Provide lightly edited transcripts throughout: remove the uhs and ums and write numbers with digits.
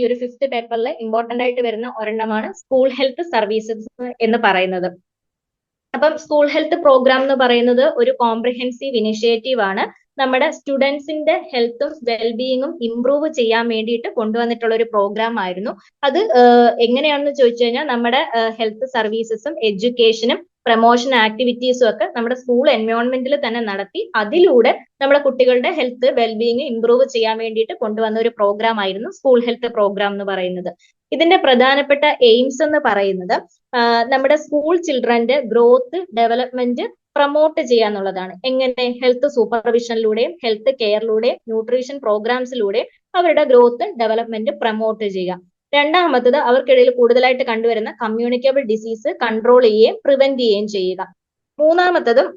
ഒരു ഫിഫ്ത് പേപ്പറിൽ ഇമ്പോർട്ടന്റ് ആയിട്ട് വരുന്ന ഒരെണ്ണമാണ് സ്കൂൾ ഹെൽത്ത് സർവീസസ് എന്ന് പറയുന്നത്. അപ്പം സ്കൂൾ ഹെൽത്ത് പ്രോഗ്രാം എന്ന് പറയുന്നത് ഒരു കോംപ്രിഹെൻസീവ് ഇനിഷ്യേറ്റീവ് ആണ്. നമ്മുടെ സ്റ്റുഡൻസിന്റെ ഹെൽത്തും വെൽബീയിങ്ങും ഇംപ്രൂവ് ചെയ്യാൻ വേണ്ടിയിട്ട് കൊണ്ടുവന്നിട്ടുള്ള ഒരു പ്രോഗ്രാം ആയിരുന്നു. അത് എങ്ങനെയാണെന്ന് ചോദിച്ചു കഴിഞ്ഞാൽ നമ്മുടെ ഹെൽത്ത് സർവീസസും എഡ്യൂക്കേഷനും പ്രൊമോഷൻ ആക്ടിവിറ്റീസും ഒക്കെ നമ്മുടെ സ്കൂൾ എൻവയോൺമെന്റിൽ തന്നെ നടത്തി അതിലൂടെ നമ്മുടെ കുട്ടികളുടെ ഹെൽത്ത് വെൽബീയിങ് ഇംപ്രൂവ് ചെയ്യാൻ വേണ്ടിയിട്ട് കൊണ്ടുവന്ന ഒരു പ്രോഗ്രാം ആയിരുന്നു സ്കൂൾ ഹെൽത്ത് പ്രോഗ്രാം എന്ന് പറയുന്നത്. ഇതിന്റെ പ്രധാനപ്പെട്ട എയിംസ് എന്ന് പറയുന്നത് നമ്മുടെ സ്കൂൾ ചിൽഡ്രന്റെ ഗ്രോത്ത് ഡെവലപ്മെന്റ് പ്രൊമോട്ട് ചെയ്യുക എന്നുള്ളതാണ്. എങ്ങനെ? ഹെൽത്ത് സൂപ്പർവിഷനിലൂടെയും ഹെൽത്ത് കെയറിലൂടെയും ന്യൂട്രീഷൻ പ്രോഗ്രാംസിലൂടെയും അവരുടെ ഗ്രോത്ത് ഡെവലപ്മെന്റ് പ്രൊമോട്ട് ചെയ്യുക. രണ്ടാമത്തത് അവർക്കിടയിൽ കൂടുതലായിട്ട് കണ്ടുവരുന്ന കമ്മ്യൂണിക്കബിൾ ഡിസീസ് കൺട്രോൾ ചെയ്യുകയും പ്രിവെന്റ് ചെയ്യുകയും ചെയ്യുക. മൂന്നാമത്തതും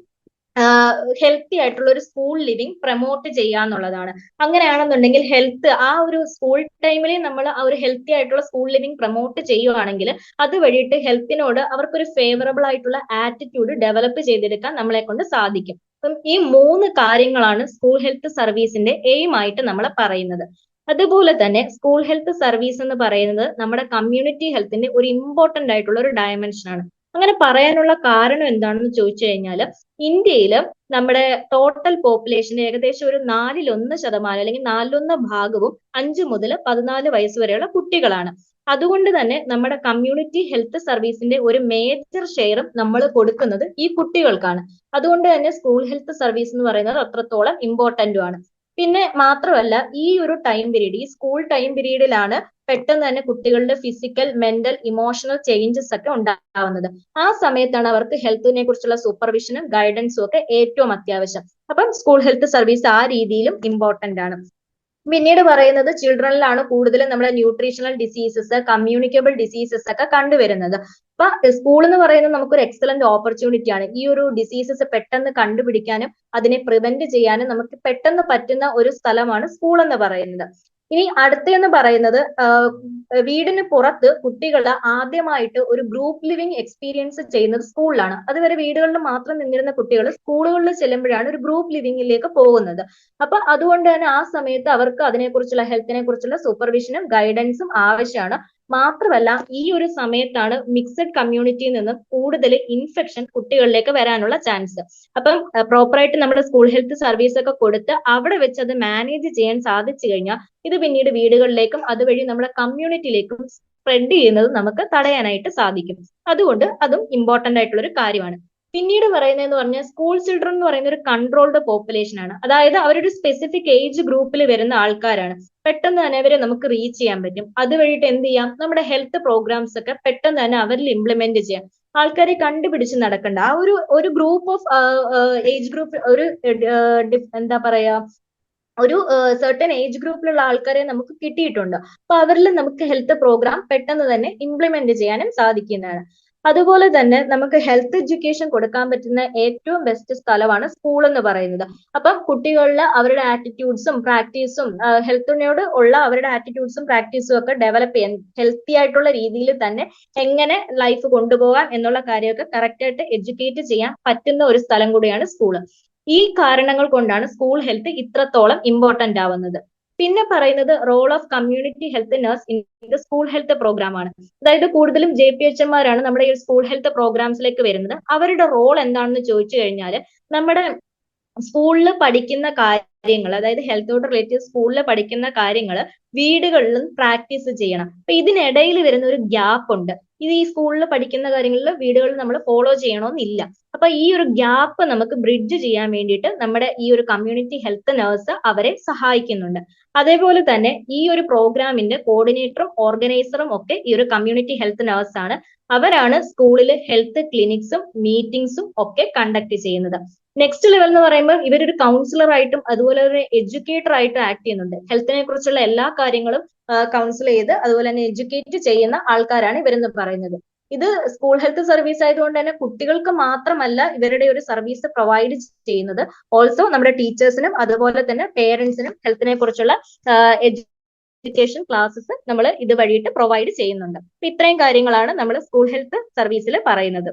ഹെൽത്തി ആയിട്ടുള്ള ഒരു സ്കൂൾ ലിവിങ് പ്രൊമോട്ട് ചെയ്യുക എന്നുള്ളതാണ്. അങ്ങനെയാണെന്നുണ്ടെങ്കിൽ ഹെൽത്ത് ആ ഒരു സ്കൂൾ ടൈമിൽ നമ്മൾ ആ ഒരു ഹെൽത്തി ആയിട്ടുള്ള സ്കൂൾ ലിവിങ് പ്രൊമോട്ട് ചെയ്യുവാണെങ്കിൽ അത് വഴിയിട്ട് ഹെൽത്തിനോട് അവർക്കൊരു ഫേവറബിൾ ആയിട്ടുള്ള ആറ്റിറ്റ്യൂഡ് ഡെവലപ്പ് ചെയ്തെടുക്കാൻ നമ്മളെ കൊണ്ട് സാധിക്കും. അപ്പം ഈ 3 കാര്യങ്ങളാണ് സ്കൂൾ ഹെൽത്ത് സർവീസിന്റെ എയിം ആയിട്ട് നമ്മൾ പറയുന്നത്. അതുപോലെ തന്നെ സ്കൂൾ ഹെൽത്ത് സർവീസ് എന്ന് പറയുന്നത് നമ്മുടെ കമ്മ്യൂണിറ്റി ഹെൽത്തിന്റെ ഒരു ഇമ്പോർട്ടന്റ് ആയിട്ടുള്ള ഒരു ഡയമെൻഷൻ ആണ്. അങ്ങനെ പറയാനുള്ള കാരണം എന്താണെന്ന് ചോദിച്ചു കഴിഞ്ഞാൽ ഇന്ത്യയിൽ നമ്മുടെ ടോട്ടൽ പോപ്പുലേഷന്റെ ഏകദേശം ഒരു 1/4% അല്ലെങ്കിൽ 1/4 ഭാഗവും 5 മുതൽ 14 വയസ്സ് വരെയുള്ള കുട്ടികളാണ്. അതുകൊണ്ട് തന്നെ നമ്മുടെ കമ്മ്യൂണിറ്റി ഹെൽത്ത് സർവീസിന്റെ ഒരു മേജർ ഷെയറും നമ്മൾ കൊടുക്കുന്നത് ഈ കുട്ടികൾക്കാണ്. അതുകൊണ്ട് തന്നെ സ്കൂൾ ഹെൽത്ത് സർവീസ് എന്ന് പറയുന്നത് അത്രത്തോളം ഇമ്പോർട്ടന്റും ആണ്. പിന്നെ മാത്രമല്ല ഈ ഒരു ടൈം പീരീഡ്, ഈ സ്കൂൾ ടൈം പീരീഡിലാണ് പെട്ടെന്ന് തന്നെ കുട്ടികളുടെ ഫിസിക്കൽ, മെന്റൽ, ഇമോഷണൽ ചേഞ്ചസ് ഒക്കെ ഉണ്ടാവുന്നത്. ആ സമയത്താണ് അവർക്ക് ഹെൽത്തിനെ കുറിച്ചുള്ള സൂപ്പർവിഷനും ഗൈഡൻസും ഒക്കെ ഏറ്റവും അത്യാവശ്യം. അപ്പം സ്കൂൾ ഹെൽത്ത് സർവീസ് ആ രീതിയിലും ഇമ്പോർട്ടന്റ് ആണ്. പിന്നീട് പറയുന്നത് ചിൽഡ്രനിലാണ് കൂടുതലും നമ്മുടെ ന്യൂട്രീഷണൽ ഡിസീസസ്, കമ്മ്യൂണിക്കബിൾ ഡിസീസസ് ഒക്കെ കണ്ടുവരുന്നത്. അപ്പൊ സ്കൂൾ എന്ന് പറയുന്നത് നമുക്കൊരു എക്സലന്റ് ഓപ്പർച്യൂണിറ്റി ആണ്. ഈ ഒരു ഡിസീസസ് പെട്ടെന്ന് കണ്ടുപിടിക്കാനും അതിനെ പ്രിവെന്റ് ചെയ്യാനും നമുക്ക് പെട്ടെന്ന് പറ്റുന്ന ഒരു സ്ഥലമാണ് സ്കൂൾ എന്ന് പറയുന്നത്. ഇനി അടുത്തെന്ന് പറയുന്നത് വീടിന് പുറത്ത് കുട്ടികൾ ആദ്യമായിട്ട് ഒരു ഗ്രൂപ്പ് ലിവിങ് എക്സ്പീരിയൻസ് ചെയ്യുന്നത് സ്കൂളിലാണ്. അതുവരെ വീടുകളിൽ മാത്രം നിന്നിരുന്ന കുട്ടികൾ സ്കൂളുകളിൽ ചെല്ലുമ്പോഴാണ് ഒരു ഗ്രൂപ്പ് ലിവിങ്ങിലേക്ക് പോകുന്നത്. അപ്പൊ അതുകൊണ്ട് തന്നെ ആ സമയത്ത് അവർക്ക് അതിനെക്കുറിച്ചുള്ള ഹെൽത്തിനെ കുറിച്ചുള്ള സൂപ്പർവിഷനും ഗൈഡൻസും ആവശ്യമാണ്. മാത്രമല്ല ഈ ഒരു സമയത്താണ് മിക്സഡ് കമ്മ്യൂണിറ്റിയിൽ നിന്ന് കൂടുതൽ ഇൻഫെക്ഷൻ കുട്ടികളിലേക്ക് വരാനുള്ള ചാൻസ്. അപ്പം പ്രോപ്പറായിട്ട് നമ്മുടെ സ്കൂൾ ഹെൽത്ത് സർവീസ് ഒക്കെ കൊടുത്ത് അവിടെ വെച്ച് അത് മാനേജ് ചെയ്യാൻ സാധിച്ചു കഴിഞ്ഞാൽ ഇത് പിന്നീട് വീടുകളിലേക്കും അതുവഴി നമ്മുടെ കമ്മ്യൂണിറ്റിയിലേക്കും സ്പ്രെഡ് ചെയ്യുന്നത് നമുക്ക് തടയാനായിട്ട് സാധിക്കും. അതുകൊണ്ട് അതും ഇമ്പോർട്ടന്റ് ആയിട്ടുള്ള ഒരു കാര്യമാണ്. പിന്നീട് പറയുന്നതെന്ന് പറഞ്ഞാൽ സ്കൂൾ ചിൽഡ്രൻ എന്ന് പറയുന്ന ഒരു കൺട്രോൾഡ് പോപ്പുലേഷൻ ആണ്. അതായത് അവരൊരു സ്പെസിഫിക് ഏജ് ഗ്രൂപ്പിൽ വരുന്ന ആൾക്കാരാണ്. പെട്ടെന്ന് തന്നെ അവരെ നമുക്ക് റീച്ച് ചെയ്യാൻ പറ്റും. അതുവഴിയിട്ട് എന്ത് ചെയ്യാം? നമ്മുടെ ഹെൽത്ത് പ്രോഗ്രാംസ് ഒക്കെ പെട്ടെന്ന് തന്നെ അവരിൽ ഇംപ്ലിമെന്റ് ചെയ്യാം. ആൾക്കാരെ കണ്ടുപിടിച്ച് നടക്കണ്ട. ആ ഒരു ഗ്രൂപ്പ് ഓഫ് ഏജ് ഗ്രൂപ്പ്, ഒരു എന്താ പറയാ, ഒരു സെർട്ടൻ ഏജ് ഗ്രൂപ്പിലുള്ള ആൾക്കാരെ നമുക്ക് കിട്ടിയിട്ടുണ്ട്. അപ്പൊ അവരിൽ നമുക്ക് ഹെൽത്ത് പ്രോഗ്രാം പെട്ടെന്ന് തന്നെ ഇംപ്ലിമെന്റ് ചെയ്യാനും സാധിക്കുന്നതാണ്. അതുപോലെ തന്നെ നമുക്ക് ഹെൽത്ത് എഡ്യൂക്കേഷൻ കൊടുക്കാൻ പറ്റുന്ന ഏറ്റവും ബെസ്റ്റ് സ്ഥലമാണ് സ്കൂൾ എന്ന് പറയുന്നത്. അപ്പം കുട്ടികളിൽ അവരുടെ ആറ്റിറ്റ്യൂഡ്സും പ്രാക്ടീസും ഹെൽത്തിനോട് ഉള്ള അവരുടെ ആറ്റിറ്റ്യൂഡ്സും പ്രാക്ടീസും ഒക്കെ ഡെവലപ്പ് ചെയ്യാൻ ഹെൽത്തി ആയിട്ടുള്ള രീതിയിൽ തന്നെ എങ്ങനെ ലൈഫ് കൊണ്ടുപോകാം എന്നുള്ള കാര്യമൊക്കെ കറക്റ്റ് ആയിട്ട് എഡ്യൂക്കേറ്റ് ചെയ്യാൻ പറ്റുന്ന ഒരു സ്ഥലം കൂടിയാണ് സ്കൂള്. ഈ കാരണങ്ങൾ കൊണ്ടാണ് സ്കൂൾ ഹെൽത്ത് ഇത്രത്തോളം ഇമ്പോർട്ടന്റ് ആവുന്നത്. പിന്നെ പറയുന്നത് role of community health nurse in the school health program ആണ്. അതായത് കൂടുതലും JPHമാരാണ് നമ്മുടെ ഈ സ്കൂൾ ഹെൽത്ത് പ്രോഗ്രാംസിലേക്ക് വരുന്നത്. അവരുടെ റോൾ എന്താണെന്ന് ചോദിച്ചു കഴിഞ്ഞാൽ നമ്മുടെ സ്കൂളിൽ പഠിക്കുന്ന കാര്യങ്ങൾ, അതായത് ഹെൽത്തോട് റിലേറ്റീവ് സ്കൂളിൽ പഠിക്കുന്ന കാര്യങ്ങൾ വീടുകളിലും പ്രാക്ടീസ് ചെയ്യണം. അപ്പൊ ഇതിനിടയിൽ വരുന്ന ഒരു ഗ്യാപ്പ് ഉണ്ട്. ഇത് ഈ സ്കൂളിൽ പഠിക്കുന്ന കാര്യങ്ങളിൽ വീടുകളിൽ നമ്മൾ ഫോളോ ചെയ്യണമെന്നില്ല. അപ്പൊ ഈ ഒരു ഗ്യാപ്പ് നമുക്ക് ബ്രിഡ്ജ് ചെയ്യാൻ വേണ്ടിയിട്ട് നമ്മുടെ ഈ ഒരു കമ്മ്യൂണിറ്റി ഹെൽത്ത് നഴ്സ് അവരെ സഹായിക്കുന്നുണ്ട്. അതേപോലെ തന്നെ ഈ ഒരു പ്രോഗ്രാമിന്റെ കോർഡിനേറ്ററും ഓർഗനൈസറും ഒക്കെ ഈ ഒരു കമ്മ്യൂണിറ്റി ഹെൽത്ത് നഴ്സ് ആണ്. അവരാണ് സ്കൂളിൽ ഹെൽത്ത് ക്ലിനിക്സും മീറ്റിംഗ്സും ഒക്കെ കണ്ടക്ട് ചെയ്യുന്നത്. നെക്സ്റ്റ് ലെവൽ എന്ന് പറയുമ്പോൾ ഇവരൊരു കൗൺസിലർ ആയിട്ടും അതുപോലെ ഒരു എഡ്യൂക്കേറ്റർ ആയിട്ടും ആക്ട് ചെയ്യുന്നുണ്ട്. ഹെൽത്തിനെ കുറിച്ചുള്ള എല്ലാ കാര്യങ്ങളും കൗൺസിൽ ചെയ്ത് അതുപോലെ തന്നെ എഡ്യൂക്കേറ്റ് ചെയ്യുന്ന ആൾക്കാരാണ് ഇവരെന്ന് പറയുന്നത്. ഇത് സ്കൂൾ ഹെൽത്ത് സർവീസ് ആയതുകൊണ്ട് തന്നെ കുട്ടികൾക്ക് മാത്രമല്ല ഇവരുടെ ഒരു സർവീസ് പ്രൊവൈഡ് ചെയ്യുന്നത്, ഓൾസോ നമ്മുടെ ടീച്ചേഴ്സിനും അതുപോലെ തന്നെ പേരൻസിനും ഹെൽത്തിനെ കുറിച്ചുള്ള എഡ്യൂക്കേഷൻ ക്ലാസ്സസ് നമ്മൾ ഇത് വഴിയിട്ട് പ്രൊവൈഡ് ചെയ്യുന്നുണ്ട്. ഇത്രയും കാര്യങ്ങളാണ് നമ്മൾ സ്കൂൾ ഹെൽത്ത് സർവീസിൽ പറയുന്നത്.